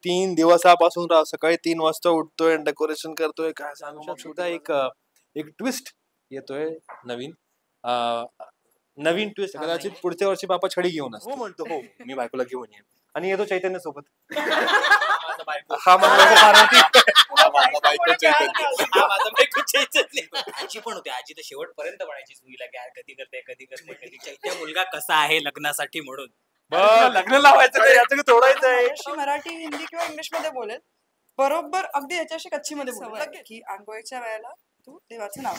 3 दिवसापासून सकाळी 3 वाजता उठतोय आणि डेकोरेशन करतोय. काय सांगू सुद्धा एक ट्विस्ट येतोय नवीन. नवीन ट्विस्ट कदाचित पुढच्या वर्षी बापा छडी घेऊन असतो. म्हणतो हो मी बायकोला घेऊन येईन आणि येतो चैतन्य सोबत. हा आजी पण होती. आजी तर शेवटपर्यंत म्हणायची सुईला कधी करते चैत्य मुलगा कसा आहे लग्नासाठी म्हणून. लग्न लावायचं तोडायचं आहे. मराठी हिंदी किंवा इंग्लिश मध्ये बोलेल बरोबर अगदी याच्याशी कच्ची मध्ये बोलेल की आंघोळीच्या वेळेला तू देवाचं नाव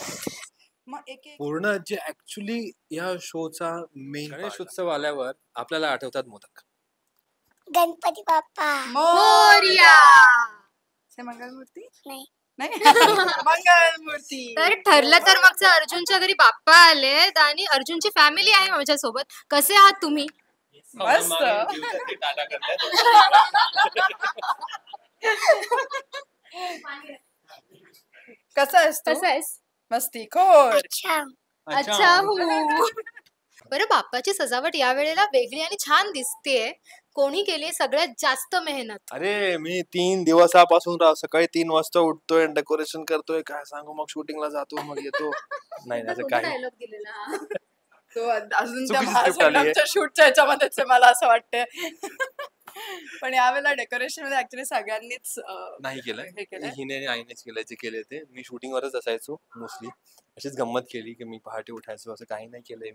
मग एक पूर्ण जे ऍक्च्युली या शोचा मेन गणेश उत्सव आल्यावर आपल्याला आठवतात मोदक. गणपती बाप्पा मोरया. मंगलमूर्ती नाही मंगलमूर्ती. तर ठरलं तर मग अर्जुनच्या घरी बाप्पा आलेत आणि अर्जुनची फॅमिली आहे माझ्या सोबत. कसे आहात तुम्ही? मस्त. कसं आहेस? मस्ती खोर. अच्छा हो. बरं बाप्पाची सजावट या वेळेला वेगळी आणि छान दिसतेय. कोणी केली सगळ्यात जास्त मेहनत? अरे मी 3 दिवसापासून सकाळी 3 वाजता उठतोय आणि डेकोरेशन करतोय. काय सांगू मग शूटिंगला जातो मग येतो. नाही असं काय डायलॉग दिलेला तो अजून त्या शूटच्या ह्याच्यामध्येच मला असं वाटतंय. पण यावेळेला डेकोरेशन मध्ये ऍक्च्युली सगळ्यांनीच नाही केलंय. हिने आणि आईनेच केलंय जे केले ते. मी शूटिंगवरच असायचो मोस्टली. अशीच गंमत केली की मी पहाटे उठायचो. असं काही नाही केलंय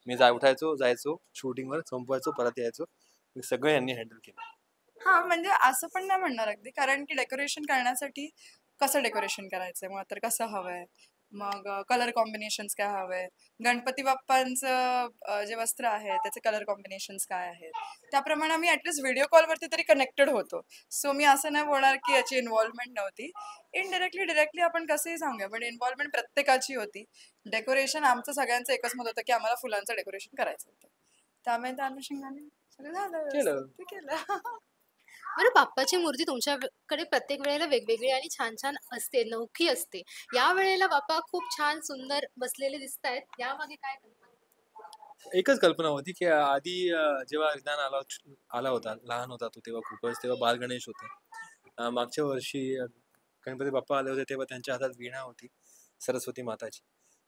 मी उठायचो जायचो शूटिंगवर संपवायचो परत यायचो. सगळं यांनी हँडल केलं. हा म्हणजे असं पण नाही म्हणणार अगदी कारण की डेकोरेशन करण्यासाठी कसं डेकोरेशन करायचंय मग तर कसं हवंय मग कलर कॉम्बिनेशन्स काय हवंय गणपती बाप्पांचं जे वस्त्र आहे त्याचे कलर कॉम्बिनेशन्स काय आहेत त्याप्रमाणे आम्ही ऍटलिस्ट व्हिडिओ कॉलवरती तरी कनेक्टेड होतो. सो मी असं नाही बोलणार की याची इन्व्हॉल्वमेंट नव्हती. डिरेक्टली आपण कसंही सांगूया पण इन्व्हॉल्वमेंट प्रत्येकाची होती. डेकोरेशन आमचं सगळ्यांचं एकच मत होतं की आम्हाला फुलांचं डेकोरेशन करायचं होतं. त्यामुळे त्या अनुषंगाने सगळं केलं. बरं बाप्पाची मूर्ती तुमच्याकडे प्रत्येक वेळेला वेगवेगळी आणि छान छान असते नौखी असते. या वेळेला बाप्पा खूप छान सुंदर बसलेले दिसत आहेत. यामागे काय कल्पना? एकच कल्पना होती की आधी जेव्हा विधान आला होता लहान होता तो तेव्हा बाल गणेश होते. मागच्या वर्षी गणपती बाप्पा आले होते तेव्हा त्यांच्या हातात वीणा होती सरस्वती माताची.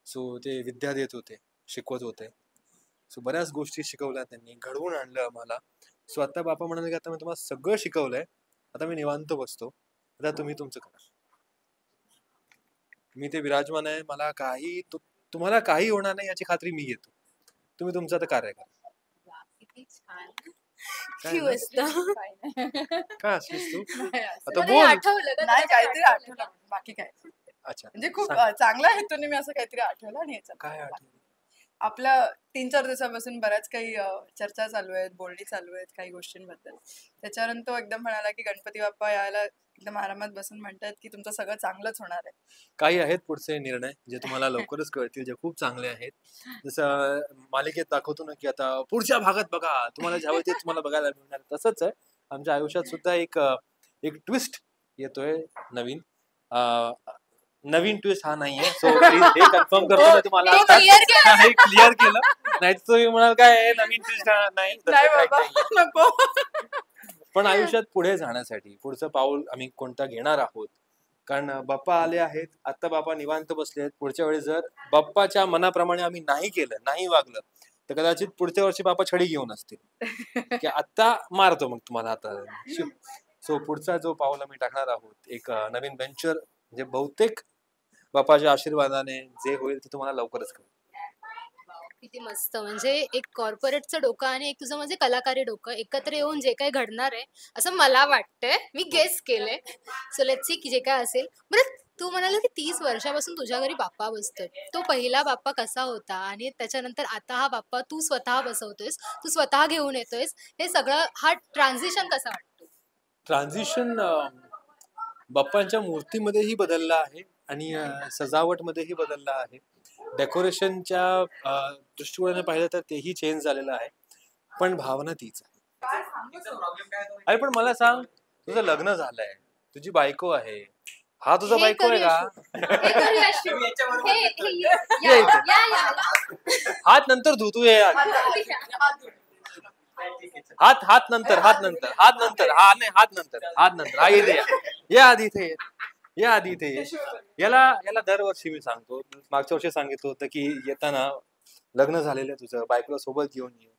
सो ते विद्या देत होते शिकवत होते. सो बऱ्याच गोष्टी शिकवल्या त्यांनी घडवून आणलं आम्हाला. सो आता बाप्पा म्हणाले की आता मी तुम्हाला सगळं शिकवलंय आता मी निवांत बसतो आता तुम्ही तुमचं करा. मी ते विराजमान आहे मला तुम्हाला काही होणार नाही याची खात्री मी घेतो. तुम्ही तुमचं आता कार्य करा. काय असलीस तू आता बोल. नाही काहीतरी आठवलं बाकी काय. अच्छा म्हणजे खूप चांगल्या हेतूने मी असं काहीतरी आठवलं आणि काय आठवलं आपल्या 3-4 दिवसापासून बऱ्याच काही चर्चा चालू आहेत बोलणी चालू आहेत काही गोष्टींबद्दल. त्याच्यावरून तो एकदम म्हणाला की गणपती बाप्पा यायला एकदम आरामात बसून म्हणतात की तुमचं सगळं चांगलंच होणार आहे. काही आहेत पुढचे निर्णय जे तुम्हाला लवकरच कळतील जे खूप चांगले आहेत. जसं मालिकेत दाखवतो ना की आता पुढच्या भागात बघा तुम्हाला ज्यावेळी ते तुम्हाला बघायला मिळणार तसंच आहे आमच्या आयुष्यात सुद्धा एक ट्विस्ट येतोय नवीन ट्विस्ट हा नाहीये. सो प्लीज हे कन्फर्म करतो मी तुम्हाला क्लिअर केलं नाही तर तुम्ही म्हणाल काय नवीन ट्विस्ट नाही. पण आयुष्यात पुढे जाण्यासाठी पुढचं पाऊल आम्ही कोणता घेणार आहोत कारण बाप्पा आले आहेत. आता बाप्पा निवांत बसले आहेत. पुढच्या वेळी जर बाप्पाच्या मनाप्रमाणे आम्ही नाही केलं नाही वागलं तर कदाचित पुढच्या वर्षी बाप्पा छडी घेऊन असतील की आता मारतो मग तुम्हाला आता. सो पुढचा जो पाऊल आम्ही टाकणार आहोत एक नवीन व्हेंचर म्हणजे बहुतेक बाप्पाच्या आशीर्वादाने जे होईल ते तुम्हाला लवकरच कळेल. किती मस्त. म्हणजे एक कॉर्पोरेटचं डोकं आणि एक तुझं म्हणजे कलाकारी डोकं एकत्र येऊन जे काही घडणार आहे असं मला वाटतंय. मी गेस केलंय. सो लेट्स सी की जे काय असेल. बरं तू म्हणाला की 30 वर्षापासून तुझ्या घरी बाप्पा बसतोय. तो पहिला बाप्पा कसा होता आणि त्याच्यानंतर आता हा बाप्पा तू स्वतः बसवतोयस तू स्वतः घेऊन येतोयस हे सगळं हा ट्रान्झिशन कसा वाटतो? ट्रान्झिशन बाप्पांच्या मूर्तीमध्येही बदलला आहे आणि सजावटमध्येही बदलला आहे. डेकोरेशनच्या दृष्टिकोनाने पाहिलं तर तेही चेंज झालेलं आहे पण भावना तीच आहे. अरे पण मला सांग तुझं लग्न झालंय तुझी बायको आहे. हा तुझा बायको आहे का? हात नंतर धुतू. हात हात नंतर हात नंतर हात नंतर हा नाही हात नंतर हा इथे या आधी इथे या आधी इथे याला याला दरवर्षी मी सांगतो, मागच्या वर्षी सांगितलं होतं की येताना लग्न झालेलं आहे तुझं, बायकोला सोबत घेऊन ये.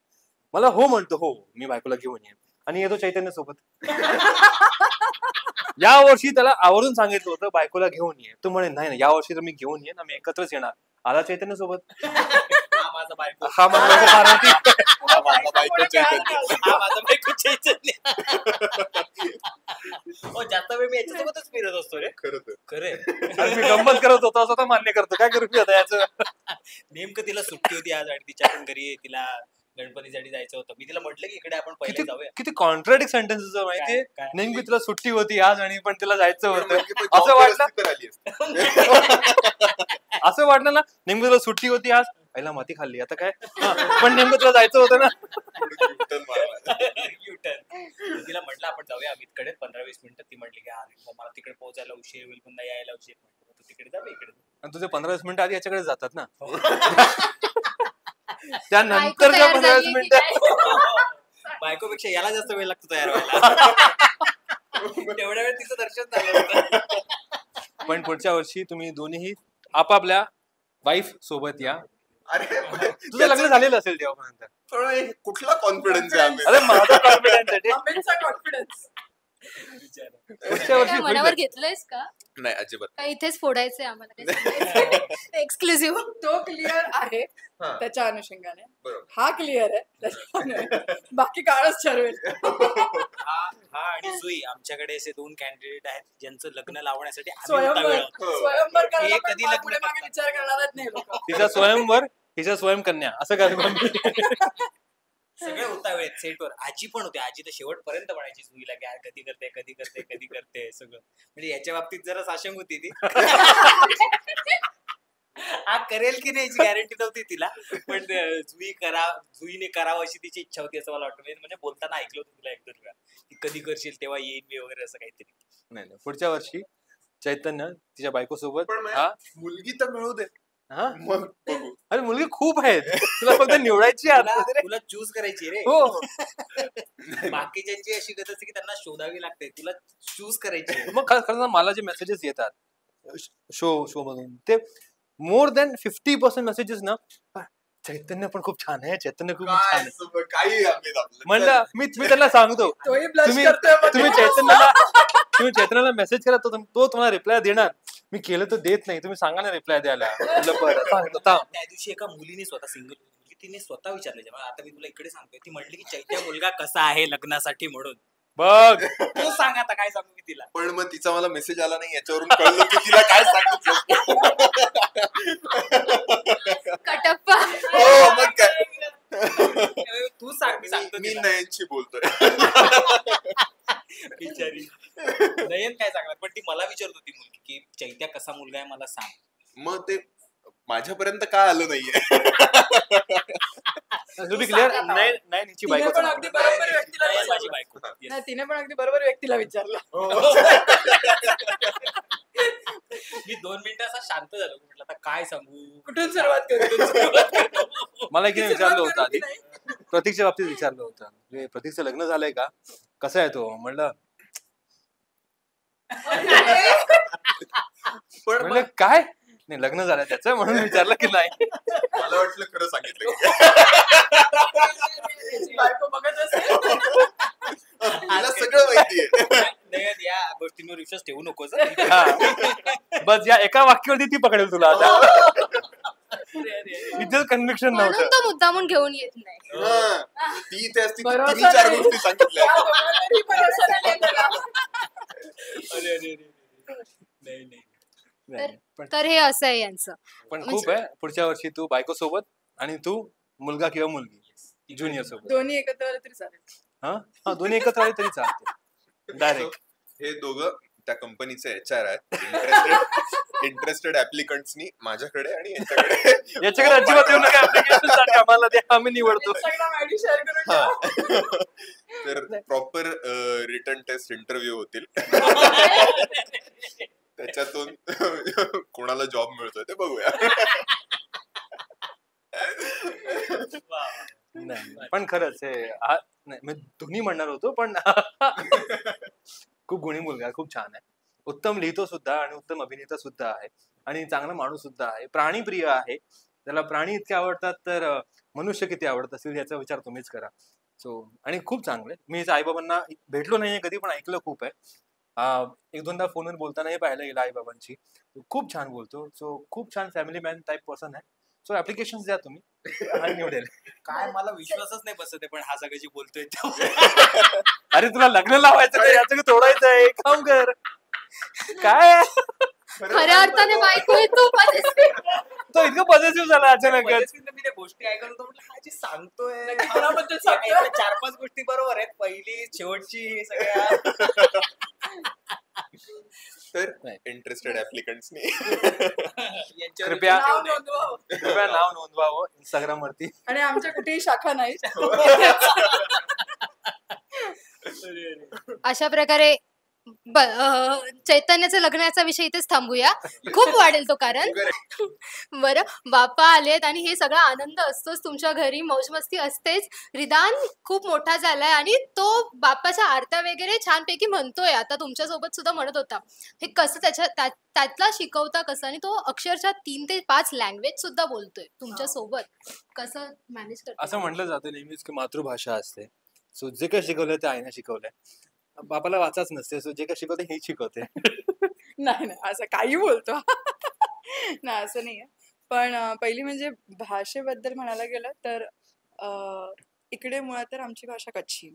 मला हो म्हणतो, हो मी बायकोला घेऊन येईन, आणि येतो चैतन्य सोबत. या वर्षी त्याला आवर्जून सांगितलं होतं बायकोला घेऊन ये, तू म्हणे नाही या वर्षी तर मी घेऊन येईन, आम्ही एकत्रच येणार. आला चैतन्य सोबत. हा माझा बायको, हा माझा पार्वती. हा माझा बायको चैतन्य. हा माझा बायको चैतन्य. हो, जास्त वेळ मी याच्यासोबतच फिरत असतो रे. खरे आणि मी गंमत करत होतो, स्वतः मान्य करतो, काय करू मी आता याचं. नेमकं तिला सुट्टी होती आज आणि तिच्या पण घरी तिला गणपतीसाठी जायचं होतं. मी तिला म्हटलं की इकडे आपण पहिले जाऊया. किती कॉन्ट्राडिक्ट सेंटेन्सेस माहितीये. काय? नेमकी तुला सुट्टी होती आज आणि पण तिला जायचं होतं. पण असं वाटलं तर आली असती. असं वाटलं ना, नेमकं तुला सुट्टी होती आज, पहिला माती खाल्ली आता काय. पण नेमकं तुला जायचं होतं ना. U-turn मारला. U-turn. तिला म्हटलं आपण जाऊया अमितकडे 15-20 मिनिटं. ती म्हटली की अरे मला तिकडे पोहोचायला उशीर होईल, पुन्हा यायला उशीर. म्हटलं तू तिकडे जाऊया इकडे. आणि तुझे 15-20 मिनिटं आधी याच्याकडे जातात ना. बायको त्यानंतरच्या तयार 15-20 झालीये की मिनिटं हो. बायकोपेक्षा याला जास्त वेळ लागतो तयार व्हायला. तेवढ्या वेळ तिचं दर्शन झालं होतं. पण पुढच्या वर्षी तुम्ही दोन्ही आपापल्या वाईफ सोबत या. अरे तुझं लग्न झालेलं असेल तेव्हापर्यंत. थोडं हे कुठला कॉन्फिडन्स आहे आम्ही? अरे माझा कॉन्फिडन्स आहे. अमितचा कॉन्फिडन्स. पुढच्या वर्षी काय होईल मनावर ते. घेतलंयस का? नाही अजिबात. का इथेच फोडायचंय आम्हाला? एक्सक्लुझिव्ह. तो क्लिअर आहे हा. त्याच्या अनुषंगाने, बरोबर. हा क्लिअर आहे त्याच्यामुळे बाकी काळच ठरवेल. हा आणि जुई आमच्याकडे असे 2 कॅन्डिडेट आहेत ज्यांचं लग्न लावण्यासाठी आम्ही स्वयंवर उतावीळ आहोत. हो. स्वयंवर हे करायला कधी पण लग्न पुढे मागे करतात? विचार करणारच नाही लोक. तिचा स्वयंवर, हिचा स्वयंकन्या असं काय. सगळे उतावीळ आहेत सेटवर. आजी पण होते. आजी तर शेवटपर्यंत म्हणायची जुईला की "यार, कधी करते कधी करते कधी करते सगळं." म्हणजे याच्या बाबतीत जरा साशंक होती ती. हा करेल की नाही याची गॅरंटी नव्हती तिला, पण जुईने करावं अशी तिची इच्छा होती असं मला वाटतं. म्हणजे बोलताना ऐकलं होतं तुला एक-2 वेळा की कधी करशील तेव्हा येईन मी वगैरे असं काहीतरी. नाही पुढच्या वर्षी चैतन्य तिच्या बायको सोबत. पण मग हा मुलगी तर मिळू दे, हा. मग बघू. अरे मुलगी खूप आहेत, तुला फक्त निवडायची आहे आता. तुला चूज करायची रे. हो. बाकीच्यांची अशी गत असते की त्यांना शोधावी लागते, तुला चूज करायची आहे. मग खरं मला जे मेसेजेस येतात शो मधून, ते मोर दॅन 50% मेसेजेस ना, चैतन्य पण खूप छान आहे, चैतन्य खूप छान काय आहे. असं काही आम्ही आपलं. म्हणलं मी त्यांना सांगतो, तोही blush तुम्ही करतोय मग. तुम्ही चैतन्याला मेसेज करा, तो तुम्हाला रिप्लाय देणार. मी केलं तर देत नाही, तुम्ही सांगा ना रिप्लाय द्यायला. म्हणलं बरं सांगतो थांब. त्या दिवशी एका मुलीने स्वतः सिंगल मुलगी तिने स्वतः विचारलं जेव्हा, आता मी तुला इकडे सांगतोय, ती म्हटली की चैत्या मुलगा कसा आहे लग्नासाठी म्हणून. बघ तू सांग आता काय सांगू मी तिला. पण मग तिचा मला मेसेज आला नाही, याच्यावरून कळलं की तिला काय सांगितलं. कटप्पा. हो मग काय. तू सांग, मी सांगतो मी तिला. नयनची बोलतोय. बिचारी नयन काय सांगणार, पण ती मला विचारत होती मुलगी की चैत्या कसा मुलगा आहे मला सांग. मग ते माझ्यापर्यंत का आलं नाहीये. तुम्ही क्लिअर नाही नाही हिची तिने बायको पण अगदी बरोबर व्यक्तीला नाही, माझी विचारलं. बायको. Yes. नाही, तिने पण अगदी बरोबर व्यक्तीला विचारलं. मी 2 मिनिटं असा शांत झालो, म्हटलं आता काय सांगू, कुठून सुरुवात करू? कुठून सुरुवात करू? मला एकीने विचारलं होतं आधी, नाही. प्रतीकच्या बाबतीत विचारलं होतं, म्हणजे प्रतीकचं लग्न झालंय का, कसं आहे तो. म्हणलं पण काय नाही, लग्न झालंय त्याचं म्हणून विचारलं की नाही. मला वाटलं खरं सांगितलं. बायको बघत असेल. तिला सगळं माहितीये. नयन या गोष्टींवर विश्वास ठेवू नकोस. हा. बस या एका वाक्यावरती ती पकडेल तुला आता. इथे कन्व्हिक्शन म्हणून नव्हतं. तो मुद्दामून घेऊन येत नाही. हा. ती इथे असती तर भरोसा तिने 4 नाही. गोष्टी सांगितल्या. या दोघांनाही भरोसा नाही त्याला. अरे नाही नाही. नाही, पण तर हे असं आहे यांचं. पण खूप आहे. पुढच्या वर्षी तू बायको सोबत आणि तू मुलगा किंवा मुलगी ज्युनियर सोबत. दोन्ही एकत्र आले तरी चालेल. हा दोन्ही एकत्र आले तरी चालते डायरेक्ट. हे दोघं त्या कंपनीचे HR आहेत. इंटरेस्टेड ऍप्लिकंट्सनी माझ्याकडे आणि यांच्याकडे. याच्याकडे अजिबात येऊ नका, application साठी आम्हाला द्या, आम्ही निवडतो. Instagram ID share करून ठेवा. तर प्रॉपर रिटर्न टेस्ट इंटरव्ह्यू होतील. त्याच्यातून कोणाला जॉब मिळतोय ते बघूया. नाही पण खरंच हे नाही मी दोन्ही म्हणणार होतो पण खूप गुणी मुलगा आहे, खूप छान आहे, उत्तम लिहितो सुद्धा आणि उत्तम अभिनेता सुद्धा आहे आणि चांगला माणूस सुद्धा आहे, प्राणीप्रिय आहे. त्याला प्राणी इतके आवडतात तर मनुष्य किती आवडत असतील याचा विचार तुम्हीच करा. सो आणि खूप चांगले मी आईबाबांना भेटलो नाहीये कधी पण ऐकलं खूप आहे. एक दोनदा फोनवर बोलतानाही पाहिलं गेलं आईबाबांची. खूप छान बोलतो. सो खूप छान फॅमिली मॅन टाईप पर्सन आहे. सो ऍप्लिकेशन द्या तुम्ही आणि निवडेल. काय मला विश्वासच नाही बसत आहे पण हा सगळं जे बोलतोय तो. अरे तुला लग्न लावायचं का याचं तोडायचं आहे काम कर काय खऱ्या अर्थाने बायको आहे तू माझी. तो इतकं पॉझिटिव्ह झाला अचानक. पद्धतीने मी त्या गोष्टी ऐकत होतो म्हटलं हा जे सांगतोय कोणाबद्दल सांगतोय? 4-5 गोष्टी बरोबर आहेत पहिली शेवटची सगळ्या तर इंटरेस्टेड ऍप्लिकंट्सनी यांच्यावर कृपया नाव नोंदवावं. कृपया नाव नोंदवावं इंस्टाग्राम वरती. आणि आमच्या कुठेही शाखा नाही. अशा प्रकारे चैतन्याचं लग्नाचा विषय इथेच थांबूया. खूप वाढेल तो कारण. बरं बाप्पा आलेत आणि हे सगळा आनंद असतोच तुमच्या घरी, मौजमस्ती असतेच. रिदान खूप मोठा झालाय आणि तो बाप्पाच्या आरत्या वगैरे छानपैकी म्हणतोय. आता तुमच्या सोबत सुद्धा म्हणत होता. हे कसं त्यातला शिकवता कसं, आणि तो अक्षरशः 3 ते 5 लँग्वेज सुद्धा बोलतोय तुमच्या सोबत, कसं मॅनेज करतो? असं म्हटलं जातं नेहमीच की मातृभाषा असते. सो जे काही शिकवलंय ते आईने शिकवलंय. बापाला वाचाच नसते. सो जे काही शिकवते हेच शिकवते. नाही नाही असं काही बोलतो. नाही असं नाहीये. पण पहिली म्हणजे भाषेबद्दल म्हणायला गेलं तर इकडे मुळात तर आमची भाषा कच्छी.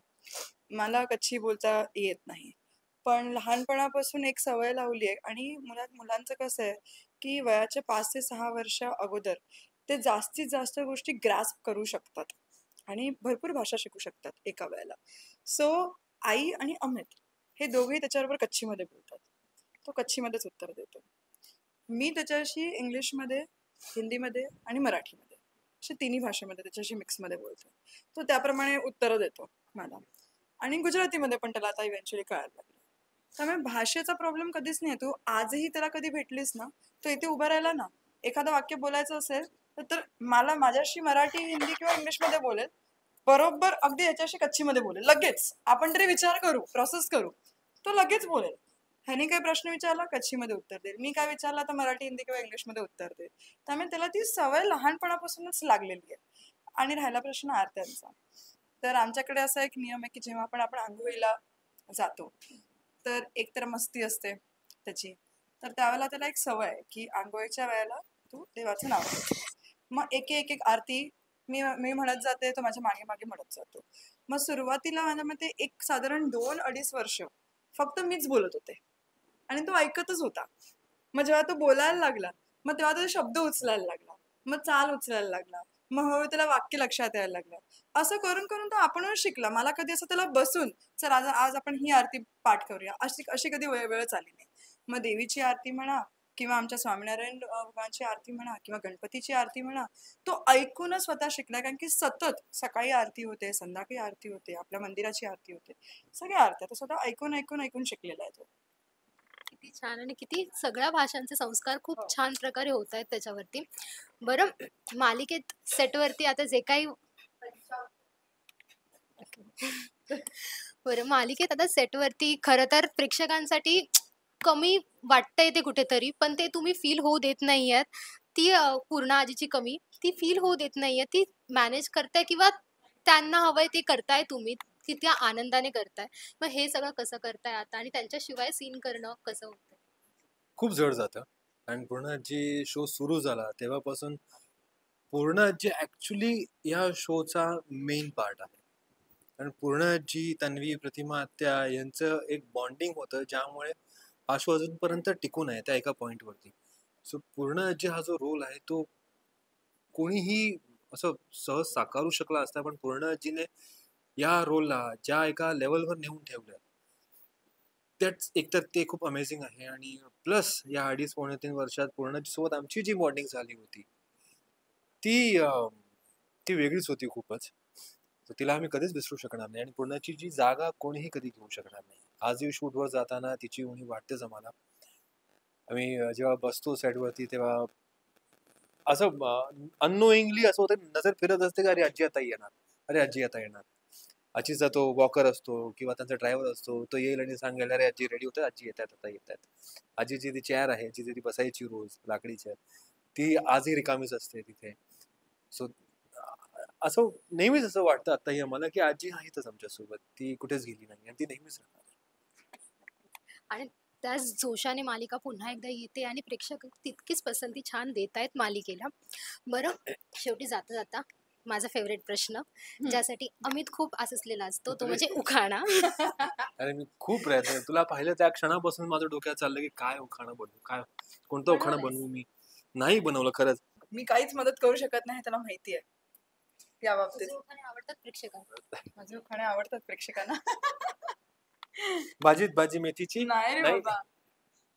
मला कच्छी बोलता येत नाही. पण लहानपणापासून एक सवय लावली आहे आणि मुळात मुलांचं कसं आहे की वयाच्या 5 ते 6 वर्ष अगोदर ते जास्तीत जास्त गोष्टी ग्रास्प करू शकतात आणि भरपूर भाषा शिकू शकतात एका वेळेला. सो आई आणि अमित हे दोघेही त्याच्याबरोबर कच्छीमध्ये बोलतात. तो कच्छीमध्येच उत्तर देतो. मी त्याच्याशी इंग्लिशमध्ये, हिंदीमध्ये आणि मराठीमध्ये अशा तिन्ही भाषेमध्ये त्याच्याशी मिक्समध्ये बोलतो. तो त्याप्रमाणे उत्तरं देतो मला. आणि गुजरातीमध्ये पण त्याला आता इव्हेंच्युअली कळायला लागलं. त्यामुळे भाषेचा प्रॉब्लेम कधीच नाही. तू आजही त्याला कधी भेटलीस ना, तो इथे उभा राहिला ना, एखादं वाक्य बोलायचं असेल तर मला माझ्याशी मराठी, हिंदी किंवा इंग्लिशमध्ये बोलेल, बरोबर अगदी याच्याशी कच्छीमध्ये बोलेल लगेच. आपण तरी विचार करू, प्रोसेस करू, तो लगेच बोलेल. ह्याने काही प्रश्न विचारला कच्छीमध्ये उत्तर देईल, मी काय विचारला तर मराठी, हिंदी किंवा इंग्लिशमध्ये उत्तर देईल. त्यामुळे त्याला ती सवय लहानपणापासूनच लागलेली आहे. आणि राहिला प्रश्न आरत्यांचा, तर आमच्याकडे असा एक नियम आहे की जेव्हा आपण आंघोळीला जातो तर एकतर मस्ती असते त्याची, तर त्यावेळेला त्याला एक सवय आहे की आंघोळीच्या वेळेला तू देवाचं नाव घेतेस. मग एक एक एक आरती मी म्हणत जाते, तो माझ्या मागे मागे म्हणत जातो. मग सुरुवातीला माझ्या मते एक साधारण 2-2.5 वर्ष फक्त मीच बोलत होते आणि तो ऐकतच होता. मग जेव्हा तो बोलायला लागला मग तेव्हा तो शब्द उचलायला लागला, मग चाल उचलायला लागला, मग हळूहळू त्याला वाक्य लक्षात यायला लागलं. असं करून करून तो आपणच शिकला. मला कधी असं त्याला बसून चल आज आपण ही आरती पाठ करूया अशी कधी वेळच आली नाही. मग देवीची आरती म्हणा किंवा आमच्या स्वामीनारायण भगवानची आरती म्हणा किंवा गणपतीची आरती म्हणा, तो ऐकूनच स्वतः शिकला. कारण की सतत सकाळी आरती होते, संध्याकाळी आरती होते, आपल्या मंदिराची आरती होते, सगळ्या आरत्या तो स्वतः ऐकून ऐकून ऐकून शिकलेला आहे तो. किती छान, आणि किती सगळ्या भाषांचे संस्कार खूप छान प्रकारे होत आहेत त्याच्यावरती. बरं मालिकेत सेटवरती आता जे काही बरं मालिकेत आता सेटवरती खरं तर प्रेक्षकांसाठी कमी वाटतंय ते कुठेतरी, पण ते तुम्ही फील होऊ देत नाहीयेत. ती पूर्णा आजीची कमी ती फील होऊ देत नाहीये. ती मॅनेज करताय किंवा त्यांना हवंय ते करताय तुम्ही, ती त्या आनंदाने करताय. मग हे सगळं कसं करताय आता, आणि त्यांच्याशिवाय सीन करणं कसं होतं? खूप जड जातं. आणि पूर्ण जी शो सुरू झाला तेव्हापासून पूर्ण जे ऍक्च्युली या शोचा मेन पार्ट आहे. आणि पूर्ण जी तन्वी, प्रतिमा, आत्या यांचं एक बॉन्डिंग होतं ज्यामुळे हा शो अजूनपर्यंत टिकून आहे त्या एका पॉइंटवरती. सो पूर्ण जे हा जो रोल आहे तो कोणीही असं सहज साकारू शकला असता, पण पूर्णजीने या रोलला ज्या एका लेवलवर नेऊन ठेवलं त्याच एकतर ते खूप अमेझिंग आहे. आणि प्लस या 2.5-3 वर्षात पूर्णजीसोबत आमची जी बॉन्डिंग झाली होती ती ती वेगळीच होती खूपच. तर तिला आम्ही कधीच विसरू शकणार नाही आणि पूर्णाची जी जागा कोणीही कधी घेऊ शकणार नाही. आजही शूटवर जाताना तिची उणीव वाटतेच आम्हाला. आम्ही जेव्हा बसतो सेटवरती तेव्हा असं अननोईंगली असं होतं, नजर फिरत असते का अरे आजी आता येणार, अरे आजी आता येणार. आजीचा तो वॉकर असतो किंवा त्यांचा ड्रायव्हर असतो, तो येईल आणि सांगेल, अरे आजी रेडी होतात, आजी येतात, आता येतात. आजीची ती चेअर आहे, जिथे ती बसायची रोज, लाकडी चेअर, ती आजही रिकामीच असते तिथे. सो असं नेहमीच असं वाटतं आताही आम्हाला, की आजी आहेतच आमच्यासोबत, ती कुठेच गेली नाही आणि ती नेहमीच राहणार. आणि त्याच जोशाने मालिका पुन्हा एकदा येते आणि प्रेक्षक तितकीच पसंती छान देत आहेत मालिकेला. बरं, शेवटी जाता जाता माझा फेवरेट प्रश्न, ज्यासाठी अमित खूप आसुसलेला असतो, तो म्हणजे उखाणा. अरे मी खूप प्रयत्न, तुला पाहिलं त्या क्षणापासून माझं डोक्यात चाललं की काय उखाणं बनवू, काय कोणतं उखाणं बनवू. मी नाही बनवलं खरंच. मी काहीच मदत करू शकत नाही, त्याला माहिती आहे या बाबतीत. तुझे उखाणे आवडतात प्रेक्षकांना? माझे उखाणे आवडतात प्रेक्षकांना. भाजीत भाजी मेथीची. नाही रे नाही. बाबा.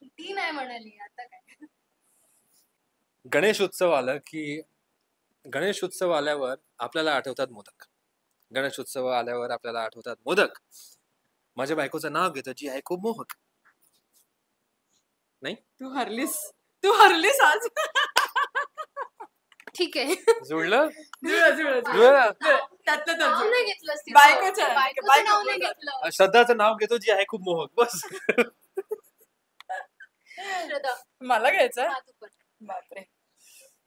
ती नाही म्हणाली, आता काय. गणेश उत्सव आलं की गणेश उत्सव आल्यावर आपल्याला आठवतात मोदक. गणेश उत्सव आल्यावर आपल्याला आठवतात मोदक. माझ्या बायकोचं नाव घेतं, जी आहे खूप मोहक. तू हरलीस आज. ठीक आहे. जुळलं. जुळलं. जुळलं. त्यातलं नाव जुळलं. नाही घेतलंस तिचं. बायकोचं. बायकोचं नाव नाही घेतलं. श्रद्धाचं नाव घेतो, जी आहे खूप मोहक. बस. श्रद्धा, मला घ्यायचं. हा, तू पण. बापरे.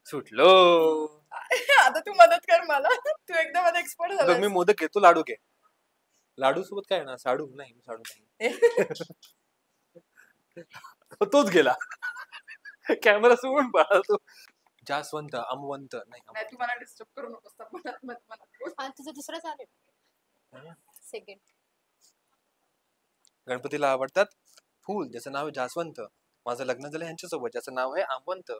सुटलो. आता तू मदत कर मला. तू एकदम मध्ये एक्सपर्ट बघ मी झाला. मोदक घेतो, लाडू घे. लाडू सोबत काय ना, साडू नाही, साडू नाही. तोच गेला. कॅमेरा सोडून पाहतो. जास्वंत, अमवंत नाही. नाही, तू मला डिस्टर्ब करू नकोस. मनात. हा, तुझं दुसरं चालेल. सेकंड. गणपतीला आवडतात फूल, ज्याचं नाव आहे जास्वंत. माझं लग्न झालं यांच्यासोबत, ज्याचं नाव आहे आमवंत.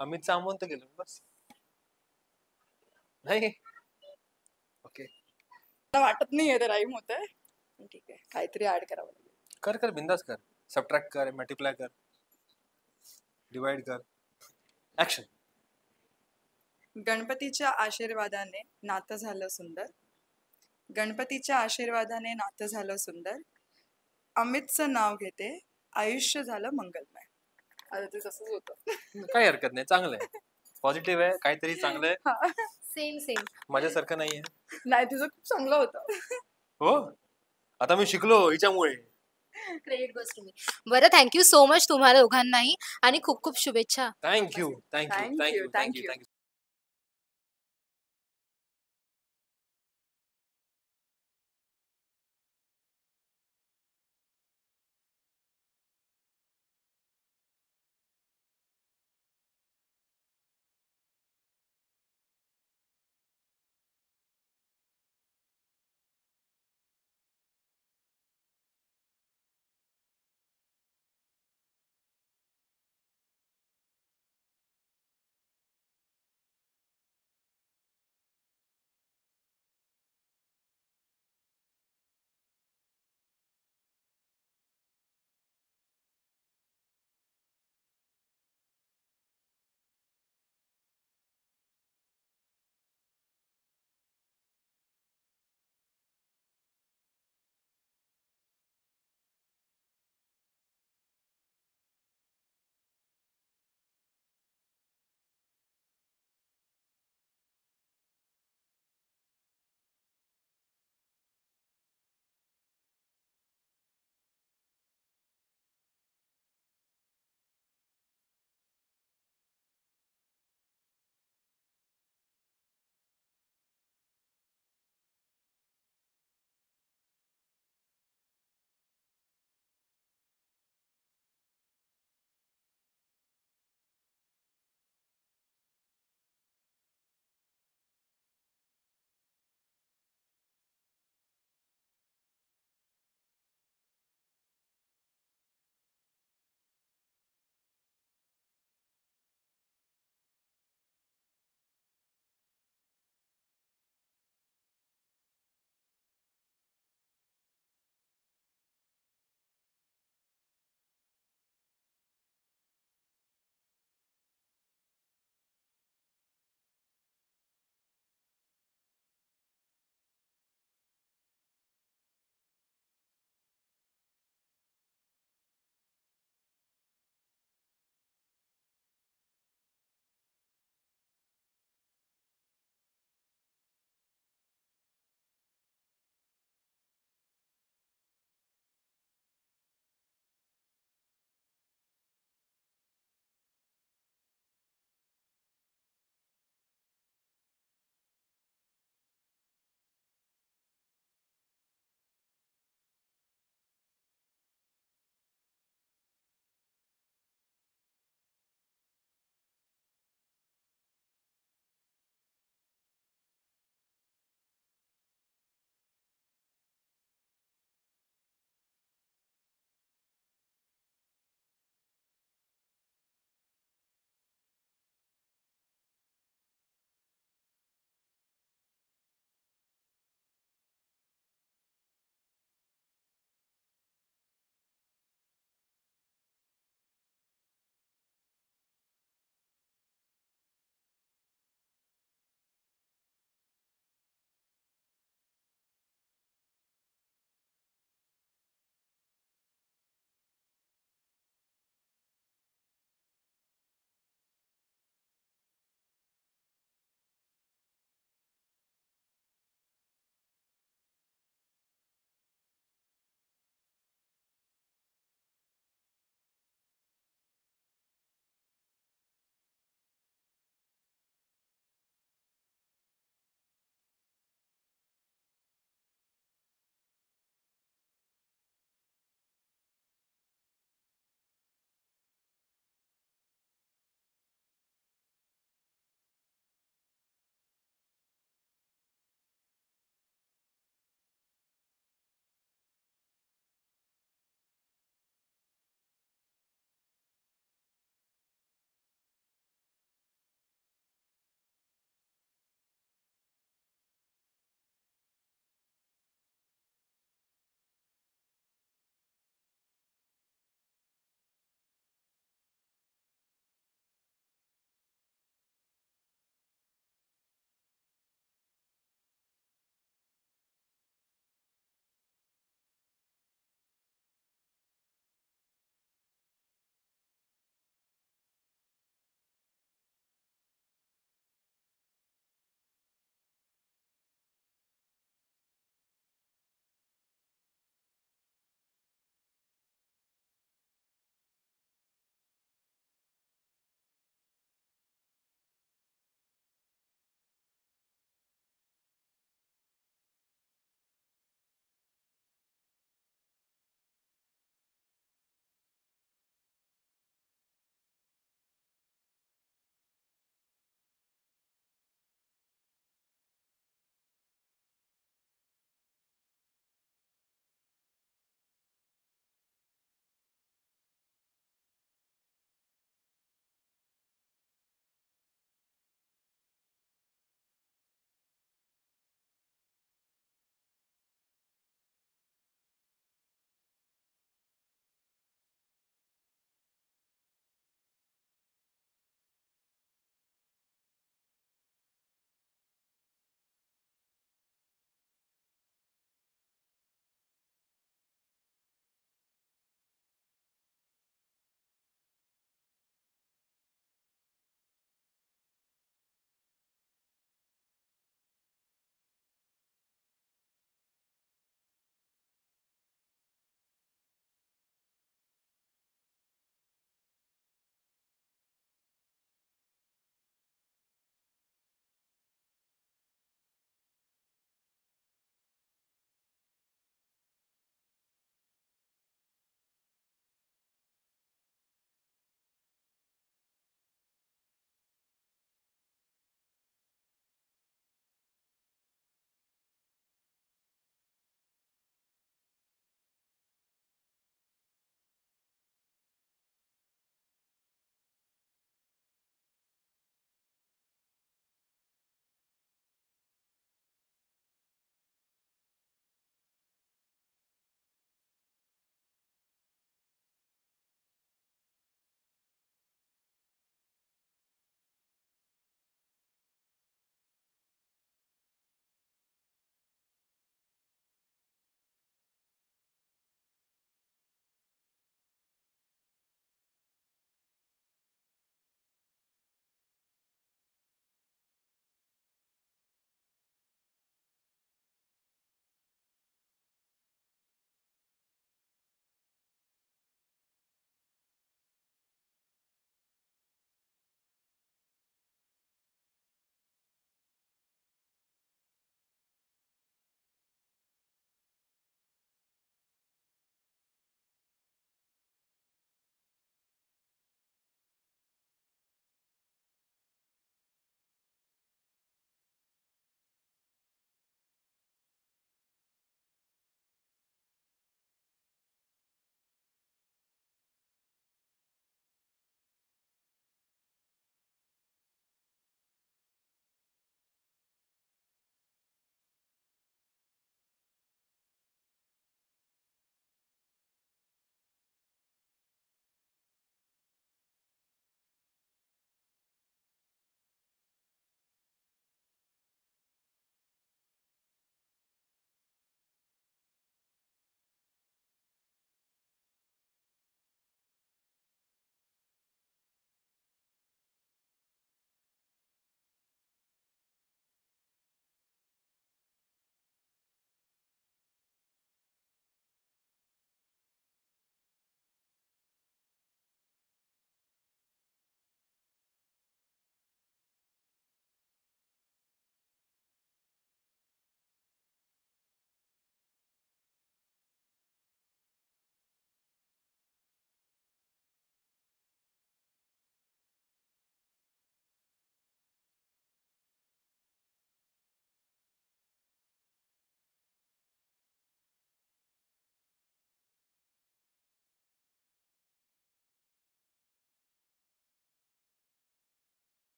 अमितचं आमवंत गेलं बस. नाही. ओके, मला वाटत नाहीये ते राईम होत आहे. ठीक आहे, काहीतरी ऍड करावं लागेल. कर बिंदास कर. सबट्रॅक्ट कर, मल्टिप्लाय कर, डिवाइड कर. ऍक्शन. गणपतीच्या आशीर्वादाने नातं झालं सुंदर. गणपतीच्या आशीर्वादाने नातं झालं सुंदर. अमितचं नाव घेते, आयुष्य झालं मंगलमय. आता ते तसंच होतं. काही हरकत नाही, चांगलं आहे, पॉझिटिव्ह आहे, काहीतरी चांगलं आहे. सेम. माझ्यासारखं नाहीये. नाही, तुझं खूप चांगलं होतं. हो, आता मी शिकलो हिच्यामुळे. Credit goes to me. बरं, थँक्यू सो मच तुम्हाला दोघांनाही आणि खूप खूप शुभेच्छा. थँक्यू. Thank you.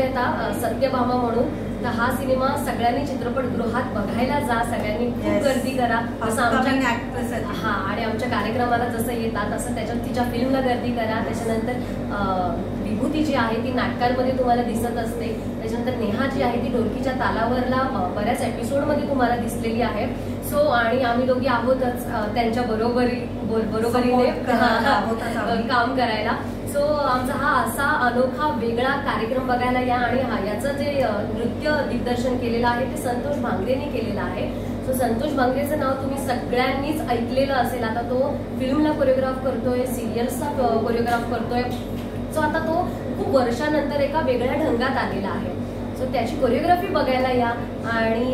आता सत्यभामा म्हणून. तर हा सिनेमा सगळ्यांनी चित्रपटगृहात बघायला जा, सगळ्यांनी खूप गर्दी करा. असं आमच्या हा आणि आमच्या कार्यक्रमाला जसं येतात तसं त्याच्यात तिच्या फिल्मला गर्दी करा. त्याच्यानंतर विभूती जी आहे ती नाटकांमध्ये तुम्हाला दिसत असते. त्याच्यानंतर नेहा जी आहे ती ढोलकीच्या तालावरला बऱ्याच एपिसोडमध्ये तुम्हाला दिसलेली आहे. सो आणि आम्ही दोघी आहोतच त्यांच्या बरोबरीने काम करायला. सो आमचा हा असा अनोखा वेगळा कार्यक्रम बघायला या. आणि याचं जे नृत्य दिग्दर्शन केलेलं आहे ते संतोष भांगरेने केलेलं आहे. सो संतोष भांगरेचं नाव तुम्ही सगळ्यांनीच ऐकलेलं असेल. आता तो फिल्मला कोरिओग्राफ करतोय, सिरियल्सचा कोरिओग्राफ करतोय. सो आता तो खूप वर्षानंतर एका वेगळ्या ढंगात आलेला आहे. सो त्याची कोरिओग्राफी बघायला या. आणि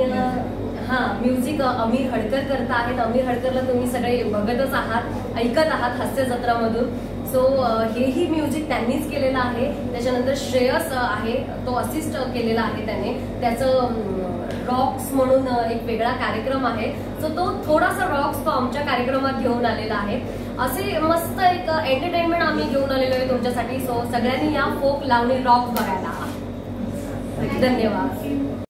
म्युझिक अमीर हडकर करता आहेत. अमीर हडकरला तुम्ही सगळे बघतच आहात, ऐकत आहात हास्य जत्रामधून. सो हेही म्युझिक त्यांनीच केलेलं आहे. त्याच्यानंतर श्रेयस आहे, तो असिस्ट केलेला आहे त्याने. त्याचं रॉक्स म्हणून एक वेगळा कार्यक्रम आहे. सो तो थोडासा रॉक्स तो आमच्या कार्यक्रमात घेऊन आलेला आहे. असे मस्त एक एंटरटेनमेंट आम्ही घेऊन आलेलो आहे तुमच्यासाठी. सो सगळ्यांनी या फोक लावणी रॉक्स बघायला. धन्यवाद.